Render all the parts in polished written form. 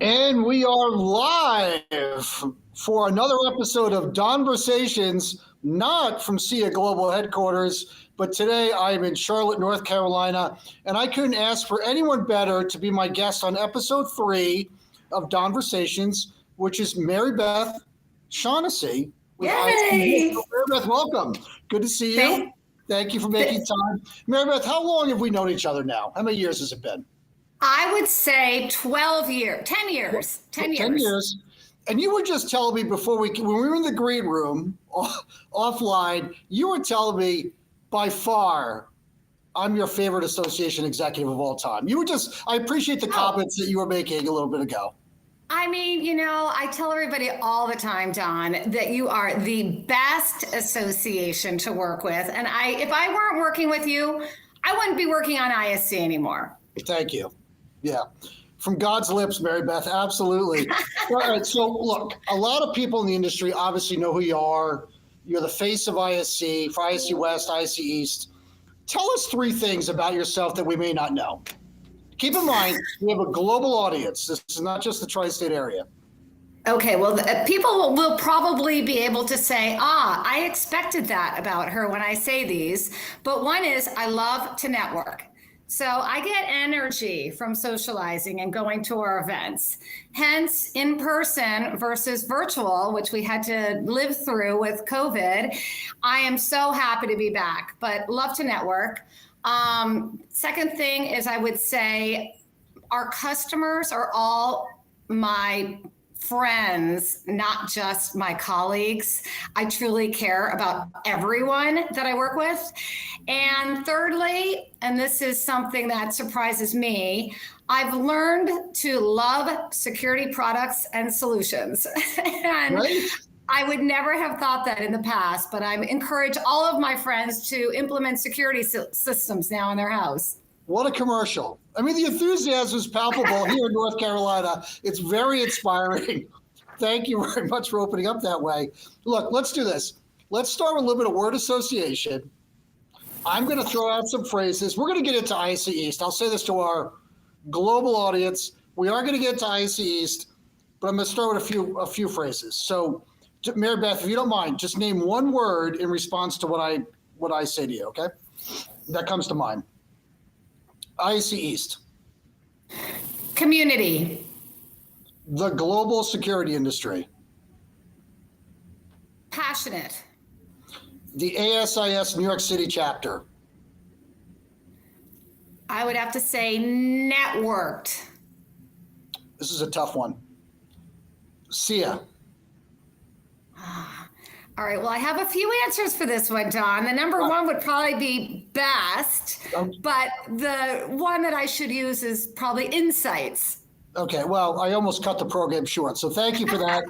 And we are live for another episode of Donversations, not from SIA Global Headquarters, but today I'm in Charlotte, North Carolina, and I couldn't ask for anyone better to be my guest on episode 3 of Donversations, which is Mary Beth Shaughnessy. Yay! Mary Beth, welcome. Good to see you. Thank you for making time. Mary Beth, how long have we known each other now? How many years has it been? I would say 12 years, 10 years, 10 years. 10 years. And you were just telling me before when we were in the green room offline, you were telling me by far I'm your favorite association executive of all time. I appreciate the comments that you were making a little bit ago. I mean, I tell everybody all the time, Don, that you are the best association to work with. And if I weren't working with you, I wouldn't be working on ISC anymore. Thank you. Yeah. From God's lips, Mary Beth, absolutely. All right, so look, a lot of people in the industry obviously know who you are. You're the face of ISC, for ISC West, ISC East. Tell us 3 things about yourself that we may not know. Keep in mind, we have a global audience. This is not just the tri-state area. Okay, well, people will probably be able to say, I expected that about her when I say these. But one is I love to network. So I get energy from socializing and going to our events. Hence, in person versus virtual, which we had to live through with COVID. I am so happy to be back, but love to network. Second thing is I would say our customers are all my friends, not just my colleagues. I truly care about everyone that I work with. And thirdly, and this is something that surprises me, I've learned to love security products and solutions. And right. I would never have thought that in the past, but I encourage all of my friends to implement security systems now in their house. What a commercial. I mean, the enthusiasm is palpable here in North Carolina. It's very inspiring. Thank you very much for opening up that way. Look, let's do this. Let's start with a little bit of word association. I'm going to throw out some phrases. We're going to get into ISC East. I'll say this to our global audience. We are going to get into ISC East, but I'm going to start with a few phrases. So, Mary Beth, if you don't mind, just name one word in response to what I say to you, okay? That comes to mind. ISC East. Community. The global security industry. Passionate. The ASIS New York City chapter. I would have to say networked. This is a tough one. SIA. All right, well, I have a few answers for this one, Don. The number one would probably be best, but the one that I should use is probably insights. Okay, well, I almost cut the program short, so thank you for that.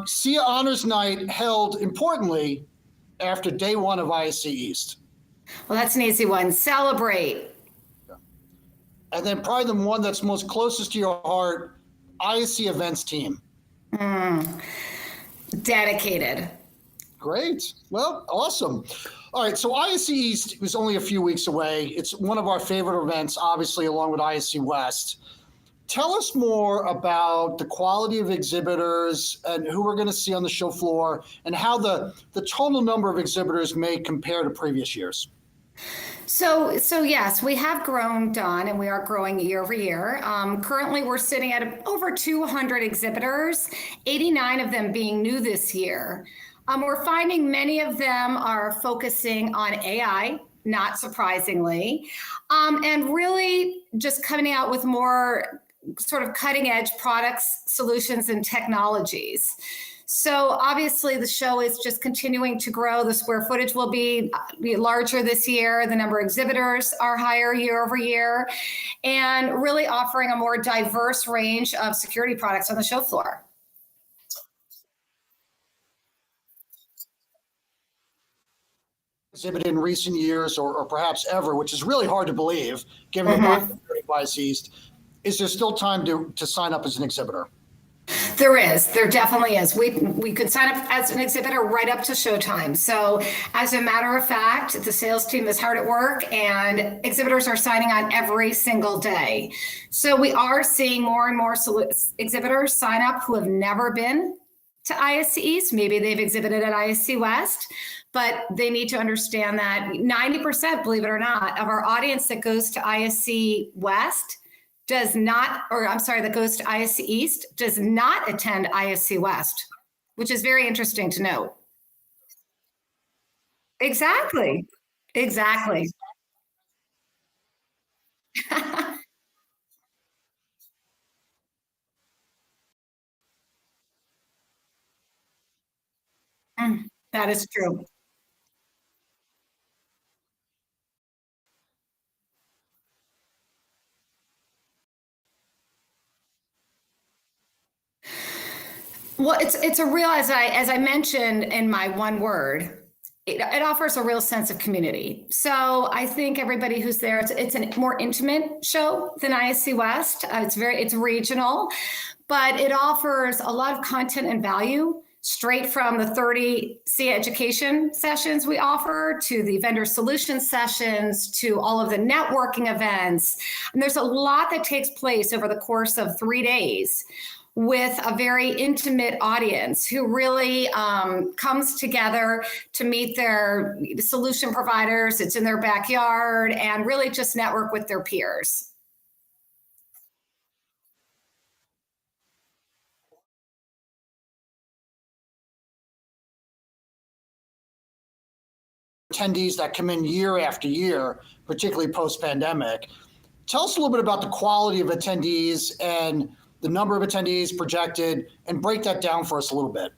SIA Honors Night held, importantly, after day 1 of ISC East. Well, that's an easy one. Celebrate. Yeah. And then probably the one that's most closest to your heart, ISC Events Team. Dedicated. Great. Well, awesome. All right. So ISC East is only a few weeks away. It's one of our favorite events, obviously, along with ISC West. Tell us more about the quality of exhibitors and who we're going to see on the show floor and how the total number of exhibitors may compare to previous years. So yes, we have grown, Don, and we are growing year over year. Currently, we're sitting at over 200 exhibitors, 89 of them being new this year. We're finding many of them are focusing on AI, not surprisingly, and really just coming out with more sort of cutting edge products, solutions, and technologies. So obviously the show is just continuing to grow. The square footage will be larger this year. The number of exhibitors are higher year over year, and really offering a more diverse range of security products on the show floor. Exhibited in recent years or perhaps ever, which is really hard to believe given the market of East. Is there still time to sign up as an exhibitor? There is. There definitely is. We could sign up as an exhibitor right up to showtime. So, as a matter of fact, the sales team is hard at work, and exhibitors are signing on every single day. So, we are seeing more and more exhibitors sign up who have never been to ISC East. Maybe they've exhibited at ISC West, but they need to understand that 90%, believe it or not, of our audience that goes to ISC West does not, or I'm sorry, that goes to ISC East does not attend ISC West, which is very interesting to note. Exactly. Exactly. That is true. Well, it's a real, as I mentioned in my one word, it offers a real sense of community. So I think everybody who's there, it's a more intimate show than ISC West. It's regional, but it offers a lot of content and value straight from the 30 C education sessions we offer to the vendor solution sessions to all of the networking events. And there's a lot that takes place over the course of 3 days with a very intimate audience who really comes together to meet their solution providers. It's in their backyard and really just network with their peers. Attendees that come in year after year, particularly post-pandemic. Tell us a little bit about the quality of attendees and the number of attendees projected, and break that down for us a little bit.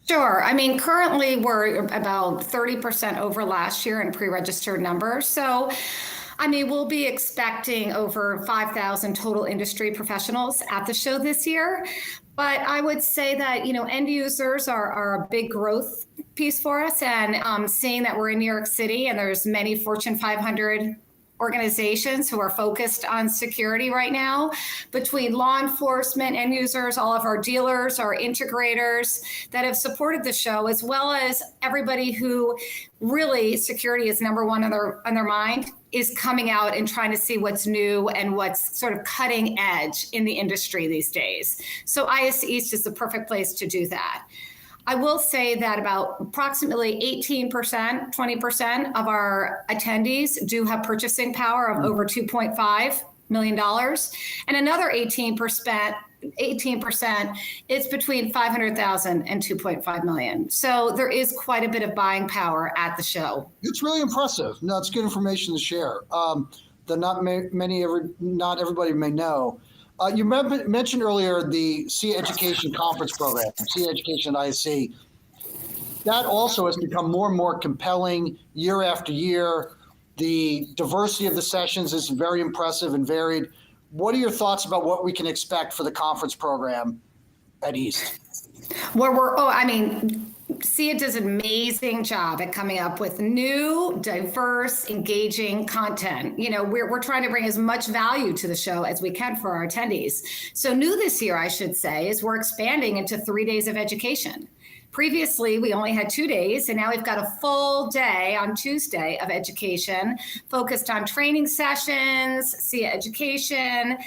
Sure. I mean, currently we're about 30% over last year in pre-registered numbers. So, I mean, we'll be expecting over 5,000 total industry professionals at the show this year. But I would say that, end users are a big growth piece for us. And seeing that we're in New York City and there's many Fortune 500 organizations who are focused on security right now, between law enforcement, end users, all of our dealers, our integrators that have supported the show, as well as everybody who really security is number one on their mind, is coming out and trying to see what's new and what's sort of cutting edge in the industry these days. So ISC East is the perfect place to do that. I will say that about approximately 18%, 20% of our attendees do have purchasing power of over $2.5 million. And another 18% is between 500,000 and 2.5 million. So there is quite a bit of buying power at the show. It's really impressive. No, it's good information to share that not everybody may know. You mentioned earlier the C Education Conference Program, C Education ISC. That also has become more and more compelling year after year. The diversity of the sessions is very impressive and varied. What are your thoughts about what we can expect for the conference program at East? SIA does an amazing job at coming up with new, diverse, engaging content. We're trying to bring as much value to the show as we can for our attendees. So new this year, I should say, is we're expanding into 3 days of education. Previously, we only had 2 days, and now we've got a full day on Tuesday of education focused on training sessions, SIA education.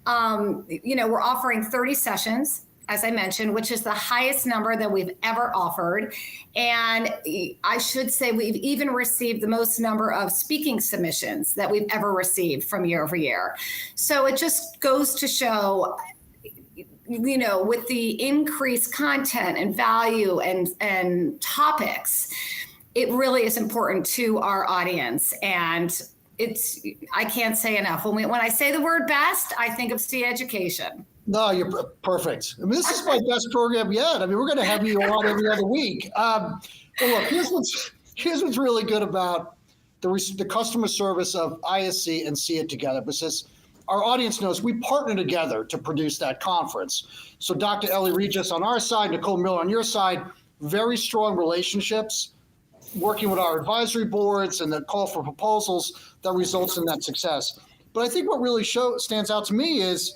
We're offering 30 sessions, as I mentioned, which is the highest number that we've ever offered. And I should say we've even received the most number of speaking submissions that we've ever received from year over year. So it just goes to show, with the increased content and value and topics, it really is important to our audience. And I can't say enough. When I say the word best, I think of SIA education. No, you're perfect. This is my best program yet. We're going to have you on every other week. Well, look, here's what's really good about the customer service of ISC and SIA together, because our audience knows we partner together to produce that conference. So Dr. Ellie Regis on our side, Nicole Miller on your side, very strong relationships, working with our advisory boards and the call for proposals that results in that success. But I think what really stands out to me is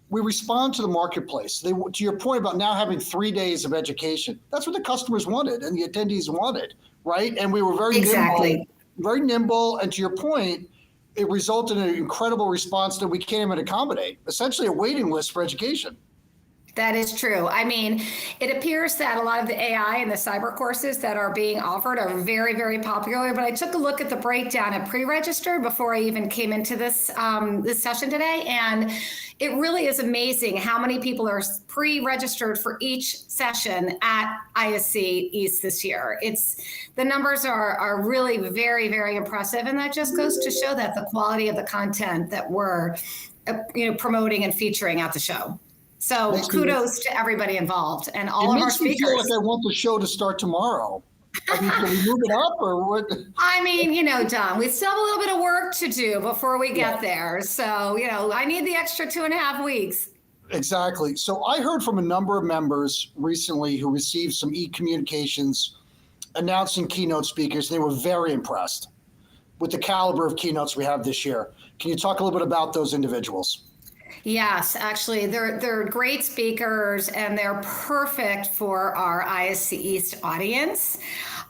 we respond to the marketplace. To your point about now having 3 days of education, that's what the customers wanted and the attendees wanted, right? And we were very nimble. And to your point, it resulted in an incredible response that we can't even accommodate, essentially a waiting list for education. That is true. I mean, it appears that a lot of the AI and the cyber courses that are being offered are very, very popular. But I took a look at the breakdown at pre-register before I even came into this this session today, and it really is amazing how many people are pre-registered for each session at ISC East this year. The numbers are really very, very impressive, and that just goes to show that the quality of the content that we're promoting and featuring at the show. So kudos to everybody involved and all of our speakers. It makes me feel like I want the show to start tomorrow. I mean, can we move it up or what? I mean, Don, we still have a little bit of work to do before we get there. So, I need the extra 2.5 weeks. Exactly. So I heard from a number of members recently who received some e-communications announcing keynote speakers. They were very impressed with the caliber of keynotes we have this year. Can you talk a little bit about those individuals? Yes, actually, they're great speakers and they're perfect for our ISC East audience.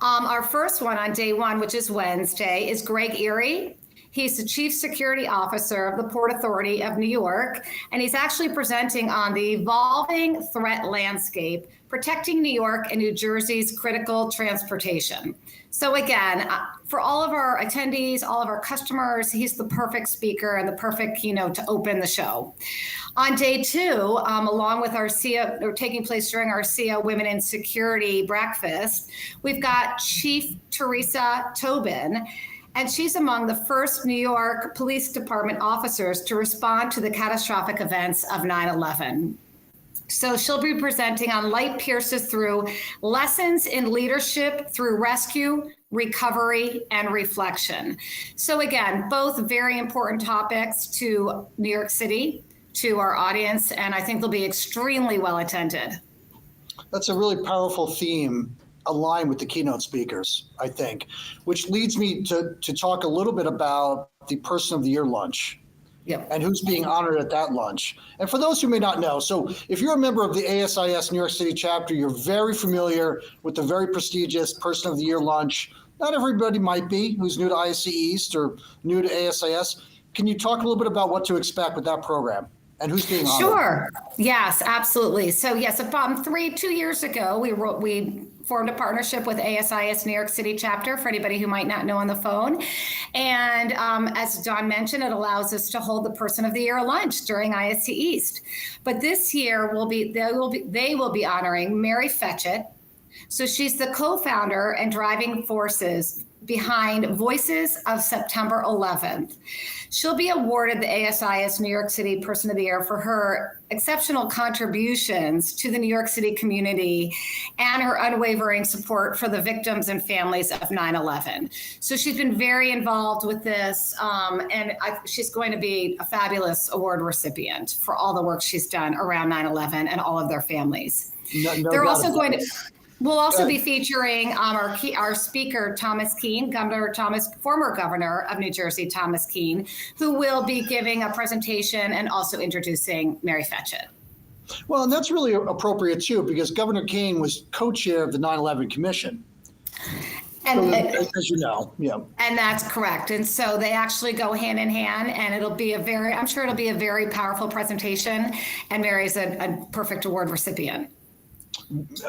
Our first one on day one, which is Wednesday, is Greg Erie. He's the Chief Security Officer of the Port Authority of New York, and he's actually presenting on the evolving threat landscape, protecting New York and New Jersey's critical transportation. So again, for all of our attendees, all of our customers, he's the perfect speaker and the perfect keynote to open the show. On day two, along with our SEA, or taking place during our SEA Women in Security breakfast, we've got Chief Teresa Tobin, and she's among the first New York Police Department officers to respond to the catastrophic events of 9/11. So she'll be presenting on Light Pierces Through: Lessons in Leadership Through Rescue, Recovery, and Reflection. So again, both very important topics to New York City, to our audience, and I think they'll be extremely well attended. That's a really powerful theme aligned with the keynote speakers, I think, which leads me to talk a little bit about the Person of the Year lunch. Yep. And who's being honored at that lunch. And for those who may not know, so if you're a member of the ASIS New York City chapter, you're very familiar with the very prestigious Person of the Year lunch. Not everybody might be who's new to ISC East or new to ASIS. Can you talk a little bit about what to expect with that program and who's being honored? Sure. Yes, absolutely. So yes, 2 years ago, we formed a partnership with ASIS New York City chapter, for anybody who might not know on the phone. And as Don mentioned, it allows us to hold the Person of the Year lunch during ISC East. But this year they will be honoring Mary Fetchett. So she's the co-founder and driving forces behind Voices of September 11th. She'll be awarded the ASIS New York City Person of the Year for her exceptional contributions to the New York City community and her unwavering support for the victims and families of 9/11. So she's been very involved with this, and she's going to be a fabulous award recipient for all the work she's done around 9/11 and all of their families. They're also going to... We'll also be featuring our speaker, Thomas Keene, former governor of New Jersey, Thomas Keene, who will be giving a presentation and also introducing Mary Fetchett. Well, and that's really appropriate too, because Governor Keene was co-chair of the 9/11 Commission. And as you know, yeah. And that's correct. And so they actually go hand in hand, and I'm sure it'll be a very powerful presentation. And Mary's a perfect award recipient.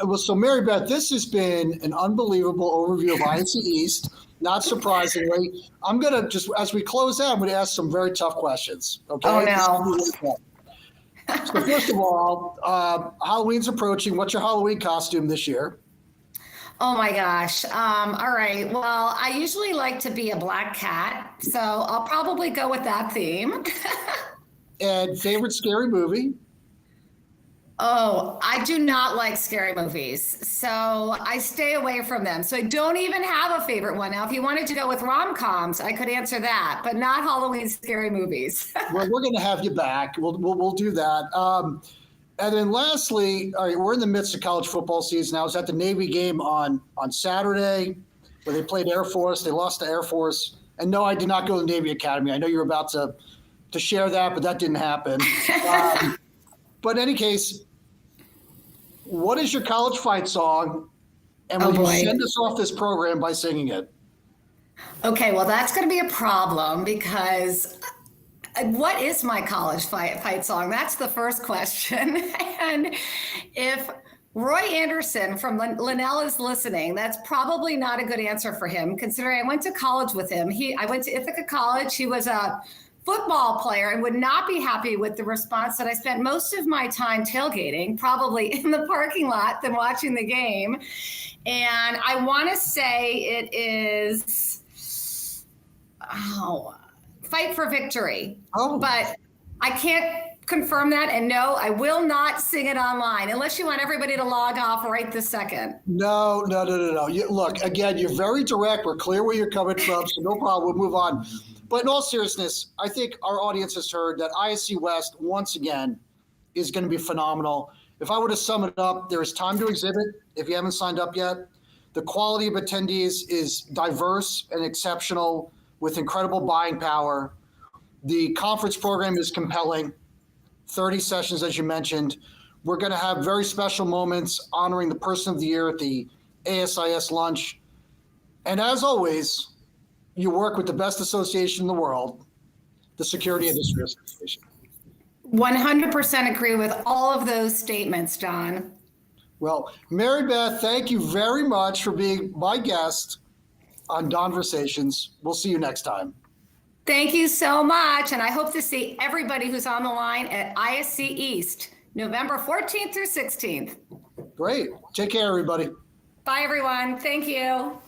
Well, so Mary Beth, this has been an unbelievable overview of ISC East. Not surprisingly, I'm going to just, as we close out, I'm going to ask some very tough questions. Okay. Oh, no. So first of all, Halloween's approaching. What's your Halloween costume this year? Oh my gosh. All right. Well, I usually like to be a black cat, so I'll probably go with that theme. And favorite scary movie? Oh, I do not like scary movies, so I stay away from them. So I don't even have a favorite one. Now, if you wanted to go with rom-coms, I could answer that, but not Halloween scary movies. Well, we're going to have you back. We'll do that. And then lastly, all right, we're in the midst of college football season. I was at the Navy game on Saturday where they played Air Force. They lost to Air Force. And no, I did not go to the Navy Academy. I know you're about to share that, but that didn't happen. But in any case, what is your college fight song? And Oh will you boy. send us off this program by singing it? Okay, well, that's going to be a problem because what is my college fight song? That's the first question. And if Roy Anderson from Linnell is listening, that's probably not a good answer for him, considering I went to college with him. I went to Ithaca College. He was a football player and would not be happy with the response that I spent most of my time tailgating, probably in the parking lot than watching the game. And I want to say it is Fight for Victory. Oh. But I can't confirm that. And no, I will not sing it online unless you want everybody to log off right this second. No. Look, again, you're very direct. We're clear where you're coming from, so no problem. We'll move on. But in all seriousness, I think our audience has heard that ISC West, once again, is going to be phenomenal. If I were to sum it up, there is time to exhibit if you haven't signed up yet. The quality of attendees is diverse and exceptional with incredible buying power. The conference program is compelling. 30 sessions, as you mentioned. We're going to have very special moments honoring the Person of the Year at the ASIS lunch. And as always, you work with the best association in the world, the Security Industry Association. 100% agree with all of those statements, John. Well, Mary Beth, thank you very much for being my guest on Donversations. We'll see you next time. Thank you so much. And I hope to see everybody who's on the line at ISC East, November 14th through 16th. Great. Take care, everybody. Bye, everyone. Thank you.